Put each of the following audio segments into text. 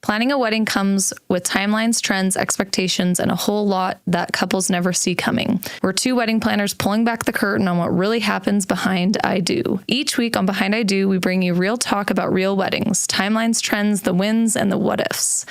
Planning a wedding comes with timelines, trends, expectations, and a whole lot that couples never see coming. We're two wedding planners pulling back the curtain on what really happens behind I Do. Each week on Behind I Do, we bring you real talk about real weddings, timelines, trends, the wins, and the what ifs.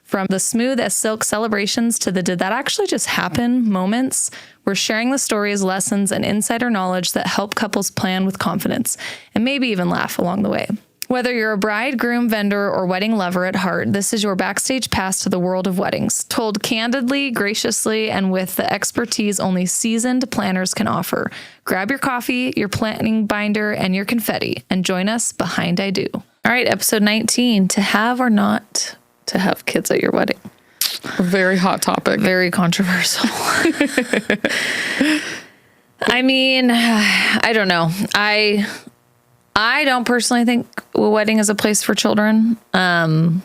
From the smooth as silk celebrations to the did that actually just happen moments, we're sharing the stories, lessons, and insider knowledge that help couples plan with confidence and maybe even laugh along the way. Whether you're a bride, groom, vendor, or wedding lover at heart, this is your backstage pass to the world of weddings, told candidly, graciously, and with the expertise only seasoned planners can offer. Grab your coffee, your planning binder, and your confetti, and join us behind I Do. All right, episode 19, to have or not to have kids at your wedding. A very hot topic. Very controversial. I mean, I don't know. I don't personally think a wedding is a place for children. But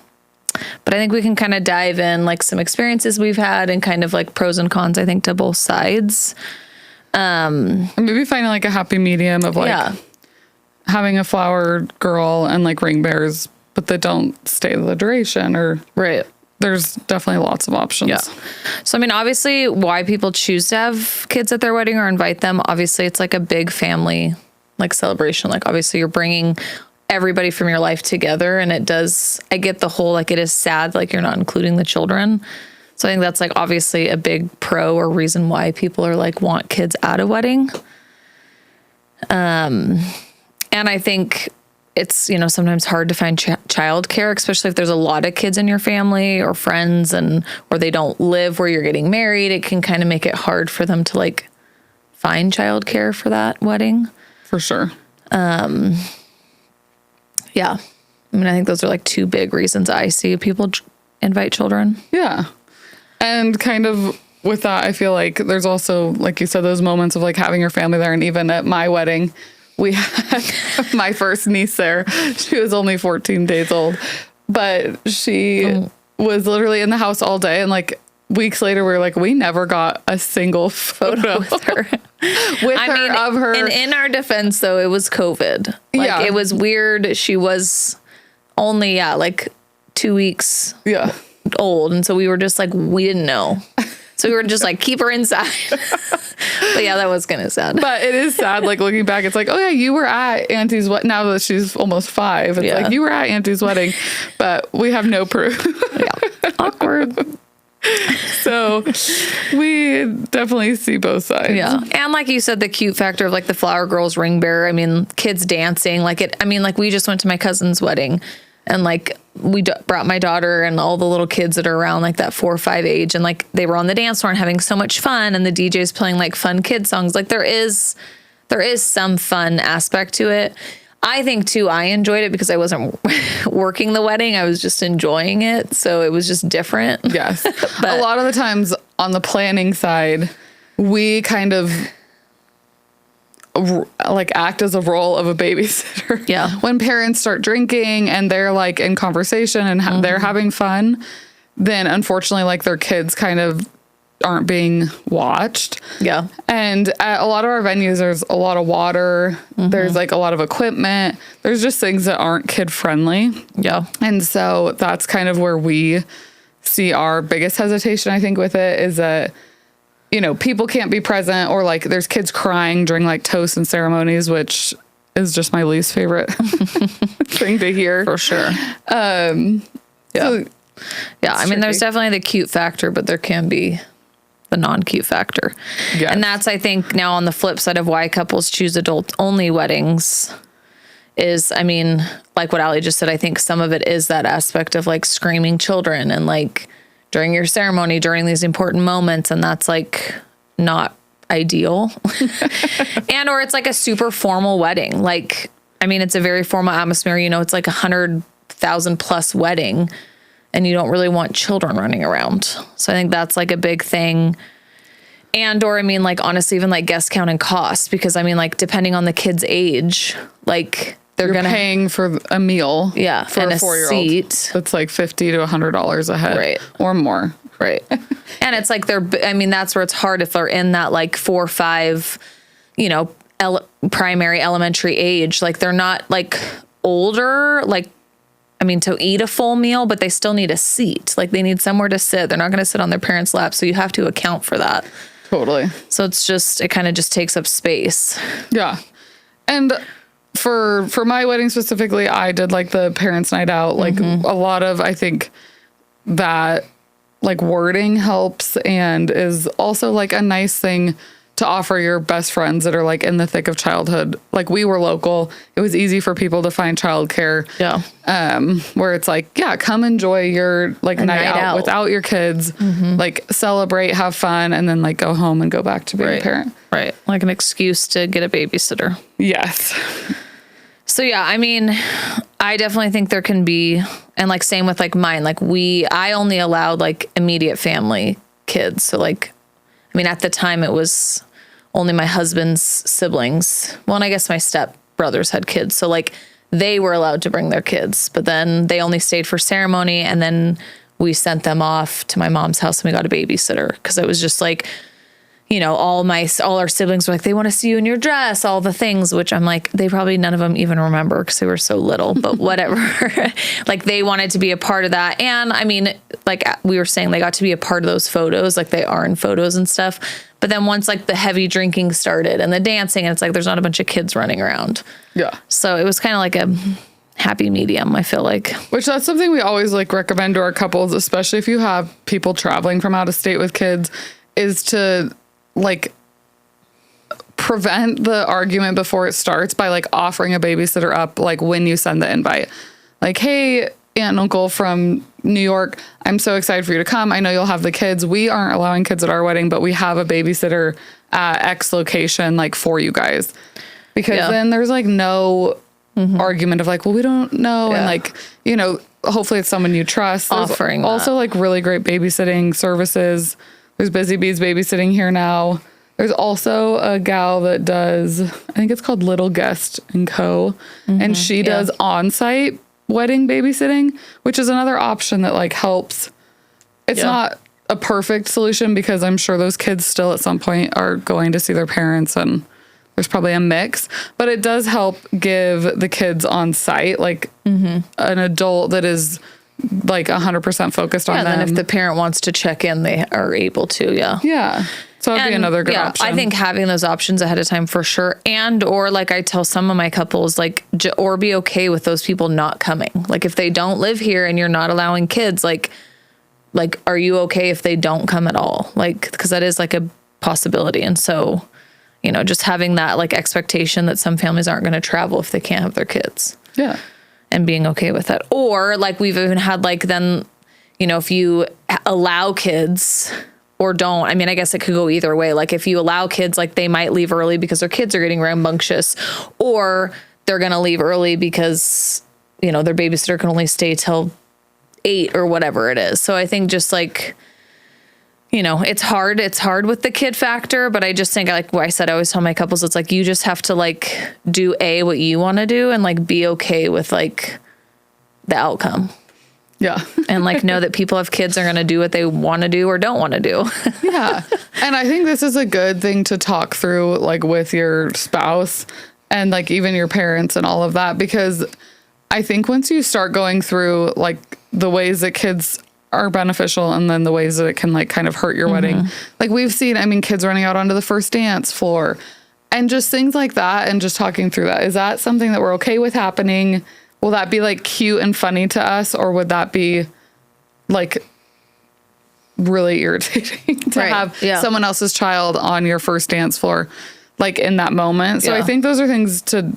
I think we can kind of dive in like some experiences we've had and kind of like pros and cons, I think, to both sides. Maybe finding like a happy medium of like having a flower girl and like ring bearers, but they don't stay the duration or right. There's definitely lots of options. Yeah. So, I mean, obviously why people choose to have kids at their wedding or invite them, obviously it's like a big family like celebration. Like obviously you're bringing everybody from your life together, and I get the whole, like, it is sad, like you're not including the children. So I think that's like obviously a big pro or reason why people are like want kids at a wedding. And I think it's, you know, sometimes hard to find childcare, especially if there's a lot of kids in your family or friends or they don't live where you're getting married. It can kind of make it hard for them to like find childcare for that wedding. For sure. Yeah. I mean, I think those are like two big reasons I see people invite children. Yeah. And kind of with that, I feel like there's also, like you said, those moments of like having your family there. And even at my wedding, we had my first niece there. She was only 14 days old, but she was literally in the house all day. And like weeks later, we were like, we never got a single photo with her. Of her. And in our defense, though, it was COVID. Like, it was weird. She was only, like 2 weeks old. And so we were just like, we didn't know. So we were just like, keep her inside. But yeah, that was kind of sad. But it is sad, like looking back, it's like, oh yeah, you were at Auntie's wedding. Now that she's almost 5, it's like, you were at Auntie's wedding, but we have no proof. Awkward. So we definitely see both sides. Yeah. And like you said, the cute factor of like the flower girl's ring bearer. I mean, kids dancing like we just went to my cousin's wedding and like we brought my daughter and all the little kids that are around like that 4 or 5 age. And like they were on the dance floor and having so much fun. And the DJ's playing like fun kid songs. Like there is some fun aspect to it. I think too, I enjoyed it because I wasn't working the wedding. I was just enjoying it. So it was just different. Yes. But a lot of the times on the planning side, we kind of like act as a role of a babysitter. Yeah. When parents start drinking and they're like in conversation and they're having fun, then unfortunately like their kids kind of aren't being watched. Yeah. And at a lot of our venues, there's a lot of water. There's like a lot of equipment. There's just things that aren't kid friendly. Yeah. And so that's kind of where we see our biggest hesitation, I think, with it is that, you know, people can't be present or like there's kids crying during like toasts and ceremonies, which is just my least favorite thing to hear. For sure. Yeah. So, yeah. I mean, there's definitely the cute factor, but there can be the non-cute factor. Yes. And that's, I think, now on the flip side of why couples choose adult-only weddings is, I mean, like what Allie just said, I think some of it is that aspect of like screaming children and like during your ceremony, during these important moments, and that's like not ideal. And or it's like a super formal wedding. Like, I mean, it's a very formal atmosphere, you know, it's like 100,000 plus wedding. And you don't really want children running around. So I think that's like a big thing. And, or I mean, like, honestly, even like guest count and cost, because I mean, like, depending on the kid's age, like You're paying for a meal. For a 4-year-old. Seat. That's like $50 to $100 a head. Right. Or more. Right. And it's like I mean, that's where it's hard if they're in that like 4 or 5, you know, primary elementary age. Like they're not like older, like, to eat a full meal, but they still need a seat. Like they need somewhere to sit. They're not going to sit on their parents' lap. So you have to account for that. Totally. So it kind of just takes up space. Yeah. And for my wedding specifically, I did like the parents' night out. Like a lot of, I think that like wording helps and is also like a nice thing to offer your best friends that are like in the thick of childhood. Like we were local. It was easy for people to find childcare. Yeah. Where it's like, yeah, come enjoy your like night out without your kids, like celebrate, have fun, and then like go home and go back to being a parent. Right. Like an excuse to get a babysitter. Yes. So yeah, I mean, I definitely think there can be, and like same with like mine, like I only allowed like immediate family kids. So like, I mean, at the time it was only my husband's siblings. Well, and I guess my step brothers had kids. So like they were allowed to bring their kids, but then they only stayed for ceremony. And then we sent them off to my mom's house and we got a babysitter. Cause it was just like, all our siblings were like, they want to see you in your dress, all the things, which I'm like, none of them even remember because they were so little, but whatever. Like they wanted to be a part of that. And I mean, like we were saying, they got to be a part of those photos, like they are in photos and stuff. But then once like the heavy drinking started and the dancing, and it's like, there's not a bunch of kids running around. Yeah. So it was kind of like a happy medium, I feel like. Which that's something we always like recommend to our couples, especially if you have people traveling from out of state with kids, is to like prevent the argument before it starts by like offering a babysitter up like when you send the invite. Like, hey, aunt and uncle from New York, I'm so excited for you to come. I know you'll have the kids. We aren't allowing kids at our wedding, but we have a babysitter at X location like for you guys. Because then there's like no argument of like, well, we don't know. And like, hopefully it's someone you trust. There's offering also like really great babysitting services. There's Busy Bees babysitting here now. There's also a gal that does, I think it's called Little Guest and Co. And she does on-site wedding babysitting, which is another option that like helps. It's not a perfect solution because I'm sure those kids still at some point are going to see their parents and there's probably a mix, but it does help give the kids on site like an adult that is like 100% focused on them. And then if the parent wants to check in, they are able to. Yeah. So that'd be another good option. I think having those options ahead of time for sure. And, or like I tell some of my couples, like, or be okay with those people not coming. Like if they don't live here and you're not allowing kids, like, are you okay if they don't come at all? Like, cause that is like a possibility. And so, just having that like expectation that some families aren't going to travel if they can't have their kids. Yeah. And being okay with that. Or like we've even had like then, if you allow kids or don't, I mean, I guess it could go either way. Like if you allow kids, like they might leave early because their kids are getting rambunctious, or they're going to leave early because, their babysitter can only stay till 8 or whatever it is. So I think just like, it's hard with the kid factor, but I just think like what I said, I always tell my couples, it's like, you just have to like do what you want to do and like be okay with like the outcome. Yeah. And like know that people have kids are going to do what they want to do or don't want to do. Yeah. And I think this is a good thing to talk through like with your spouse and like even your parents and all of that, because I think once you start going through like the ways that kids are beneficial and then the ways that it can like kind of hurt your wedding. Like we've seen, kids running out onto the first dance floor and just things like that, and just talking through that. Is that something that we're okay with happening? Will that be like cute and funny to us, or would that be like really irritating to have someone else's child on your first dance floor like in that moment? So I think those are things to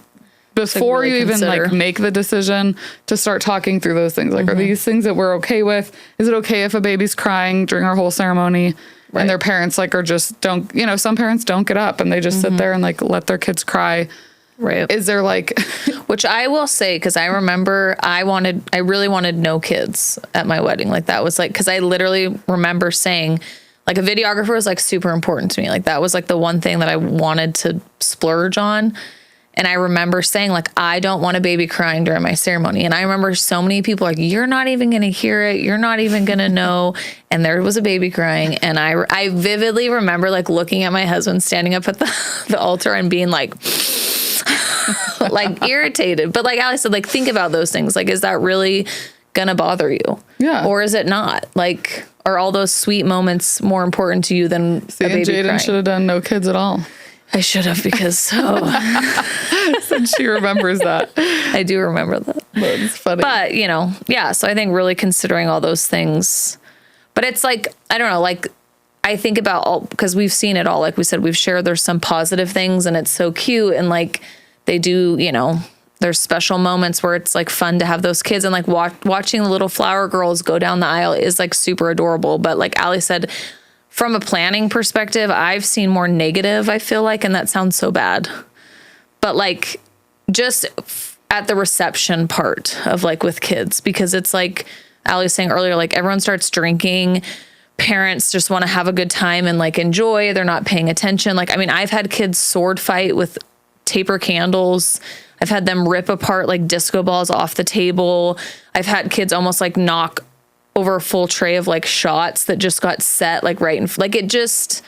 before really you even like make the decision to start talking through those things. Like, are these things that we're okay with? Is it okay if a baby's crying during our whole ceremony and their parents like, are just don't, some parents don't get up and they just sit there and like let their kids cry. Right. Is there like, which I will say, cause I remember I really wanted no kids at my wedding. Like that was like, cause I literally remember saying like a videographer was like super important to me. Like that was like the one thing that I wanted to splurge on. And I remember saying, like, I don't want a baby crying during my ceremony. And I remember so many people like, you're not even going to hear it. You're not even going to know. And there was a baby crying. And I vividly remember like looking at my husband standing up at the altar and being like, like irritated. But like Ali said, like think about those things. Like, is that really gonna bother you? Yeah. Or is it not? Like, are all those sweet moments more important to you than a baby Jaden crying? should have done no kids at all. I should have, because Since she remembers that. I do remember that. That's funny. But, you know, yeah. So I think really considering all those things, but it's like, I don't know, like I think about all, because we've seen it all. Like we said, we've shared, there's some positive things and it's so cute. And like they do, you know, there's special moments where it's like fun to have those kids, and like watching the little flower girls go down the aisle is like super adorable. But like Ali said, from a planning perspective, I've seen more negative, I feel like, and that sounds so bad. But like just at the reception part of like with kids, because it's like Ali was saying earlier, like everyone starts drinking. Parents just want to have a good time and like enjoy. They're not paying attention. Like, I mean, I've had kids sword fight with taper candles. I've had them rip apart like disco balls off the table. I've had kids almost like knock over a full tray of like shots that just got set like right in, like it just,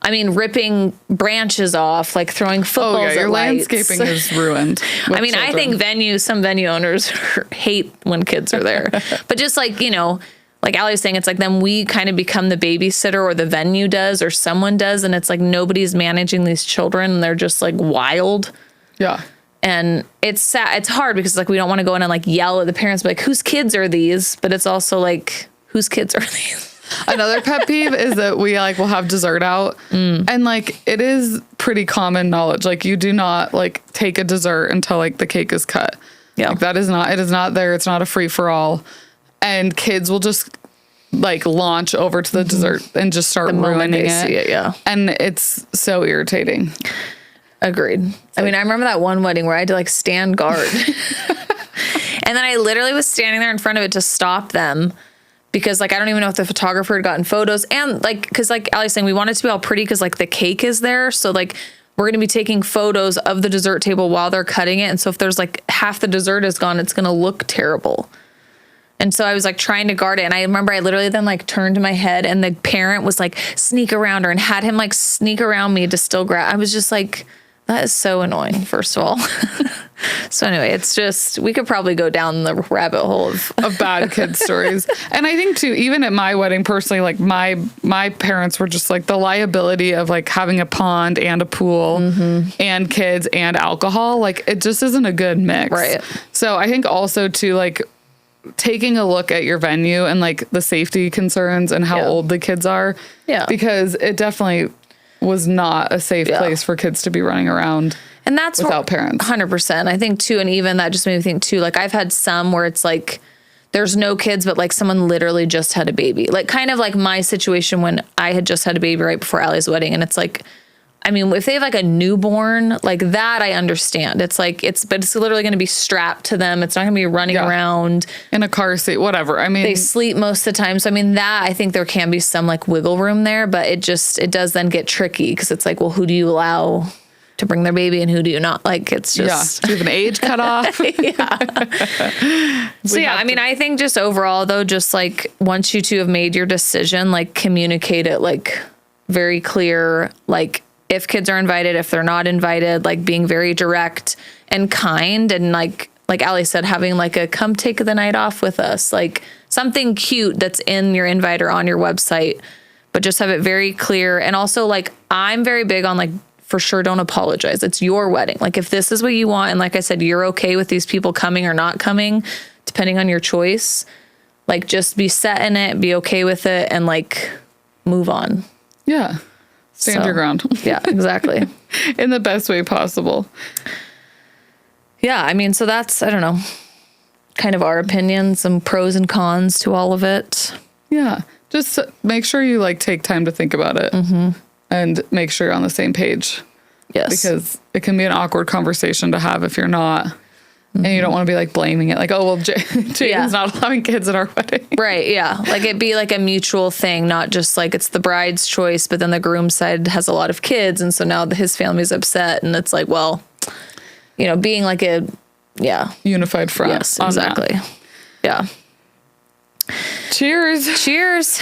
I mean, ripping branches off, like throwing footballs oh, yeah, your at lights. landscaping is ruined. I mean, I think some venue owners hate when kids are there, but just like, you know, like Ali was saying, it's like then we kind of become the babysitter, or the venue does, or someone does. And it's like nobody's managing these children and they're just like wild. Yeah. And it's sad. It's hard because like we don't want to go in and like yell at the parents, but like, whose kids are these? But it's also like, whose kids are these? Another pet peeve is that we like will have dessert out, and like it is pretty common knowledge. Like you do not like take a dessert until like the cake is cut. Yeah. Like that is not, it is not there. It's not a free for all. And kids will just like launch over to the dessert and just start ruining it. See it. Yeah. And it's so irritating. Agreed. I mean, I remember that one wedding where I had to like stand guard. And then I literally was standing there in front of it to stop them, because like I don't even know if the photographer had gotten photos, and like because like Ali's saying, we want it to be all pretty because like the cake is there, so like we're going to be taking photos of the dessert table while they're cutting it, and so if there's like half the dessert is gone, it's going to look terrible. And so I was like trying to guard it, and I remember I literally then like turned my head, and the parent was like sneak around her and had him like sneak around me to still grab. I was just like, that is so annoying, first of all. So anyway, it's just, we could probably go down the rabbit hole of bad kid stories. And I think too, even at my wedding personally, like my parents were just like the liability of like having a pond and a pool and kids and alcohol. Like it just isn't a good mix. Right. So I think also too, like taking a look at your venue and like the safety concerns and how old the kids are. Yeah. Because it definitely was not a safe place for kids to be running around. And that's without parents. 100%. I think too, and even that just made me think too, like I've had some where it's like there's no kids, but like someone literally just had a baby. Like kind of like my situation when I had just had a baby right before Allie's wedding. And it's like, I mean, if they have like a newborn, like that, I understand. It's like, but it's literally going to be strapped to them. It's not going to be running around in a car seat, whatever. I mean, they sleep most of the time. So, I mean, that I think there can be some like wiggle room there, but it does then get tricky because it's like, well, who do you allow to bring their baby and who do you not? Like, it's just. Do you have an age cutoff? So, yeah, I mean, I think just overall though, just like once you two have made your decision, like communicate it like very clear, like, if kids are invited, if they're not invited, like being very direct and kind, and like Ali said, having like a come take the night off with us, like something cute that's in your invite or on your website, but just have it very clear. And also like, I'm very big on like, for sure, don't apologize. It's your wedding. Like if this is what you want, and like I said, you're okay with these people coming or not coming, depending on your choice, like just be set in it, be okay with it, and like move on. Yeah. Stand your ground. Yeah, exactly. In the best way possible. Yeah, I mean, so that's, I don't know, kind of our opinions, some pros and cons to all of it. Yeah. Just make sure you like take time to think about it and make sure you're on the same page. Yes. Because it can be an awkward conversation to have if you're not. And you don't want to be like blaming it. Like, oh, well, Jaden's not allowing kids at our wedding. Right. Yeah. Like it'd be like a mutual thing, not just like it's the bride's choice, but then the groom's side has a lot of kids. And so now his family's upset. And it's like, well, you know, being like a, unified front. Yes, exactly. Yeah. Cheers. Cheers.